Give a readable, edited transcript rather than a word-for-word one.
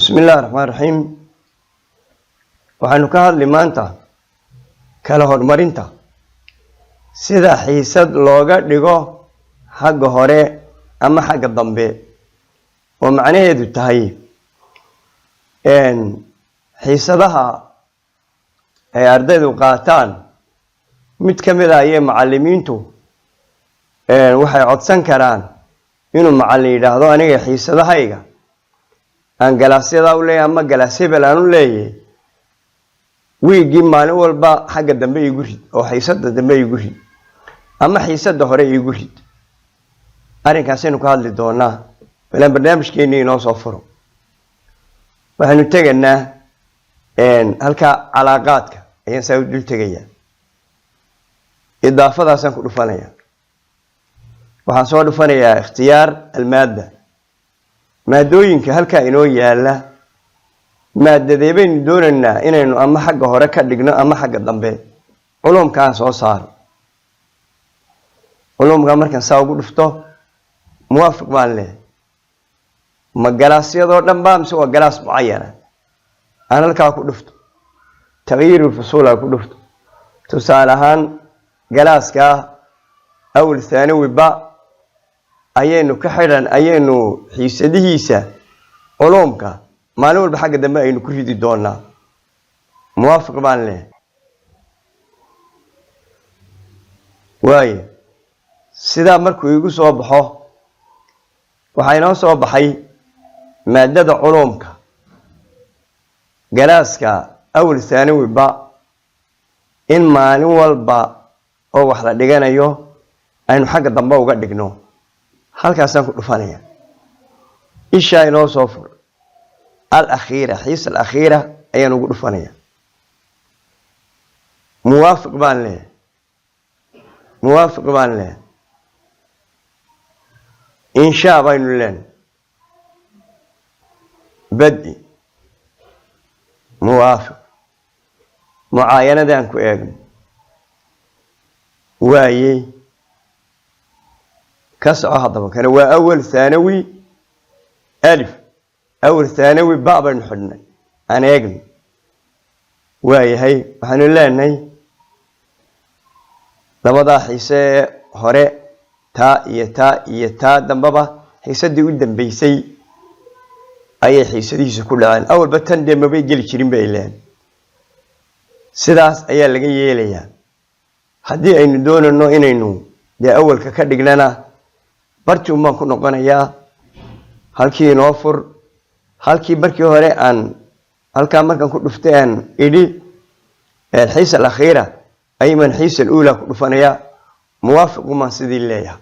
بسم الله الرحمن الرحيم waxaanu ka hadli maanta kala hormarinta sida xiisad looga dhigo xagga hore ama xagga dambe oo macnaheedu tahay xiisadaha ay ardaydu qaataan mid kamid ah ay macallimiintu waxay codsan karaan inuu macallin yiraahdo aniga xiisadahayga aan galaasyada u leeyahay ama galaasybel aan u leeyahay wiigi maalin walba xagga dambe igu rid oo xiisada dambe igu rid ama xiisada hore igu rid arrinkaas aynu ka hadli doonaa wala barnaamijkeena inoo soo furo waxaanu taganaa halka calaaqaadka ayaan soo dul tagayaa idaafadaas aan ku dhufanaya waxaan soo dhufanayaa ikhtiyaar almaada maadooyinka halka inoo yaala maadadee baynu doonaynaa inaynu ama xagga hore ka dhigno ama xagga dambe culumkaan soo saaro culumka markaan saa ugu dhufto muwaafiq baan leeyahay ma galaasyadoo dhan baa mise waa galaas mucayana aan halkaa ku dhufto tagyiiru fusuula ku dhufto tusaale ahaan galaaska awal thanawi ba ayaynu ka xidhan ayaynu xiisadihiisa culumka maalin walba xagga dambe aynu ku ridi doonaa muwaafiq baan leeyahay waaye sidaa markuu igu soo baxo waxaa inoo soo baxay maadada culumka galaaska awal thanawi ba in maalin walba oo wax la dhiganayo aynu xagga dambe uga dhigno halkaasaan ku dhufanaya isha inoo soo fur الأخيرة حيث الأخيرة أي نقول فنيا موافق بان له موافق بان له إن شاء بين لنا بدي موافق معاينة دانكو إيجن واي كسر هذا كان هو أول ثانوي ألف أول ثانوي بابا نحن أنا يجري واي هاي وحن لنا لبضع حيسة هراء تا دم بابا حيسة دي قدام بيسي أي حيسة دي كل عام أول بتن دم بيجي الكريم بيلان سداس أي اللي جاي ليا حدي أي ندون إنه دي أول ككدق لنا برتو ما كنا قنايا هالكي نوفر halkii markii hore aan halka markan ku dhufteen idi الحيث الأخيرة أي من حيث الأولى كفنيا موافق ما سيد الله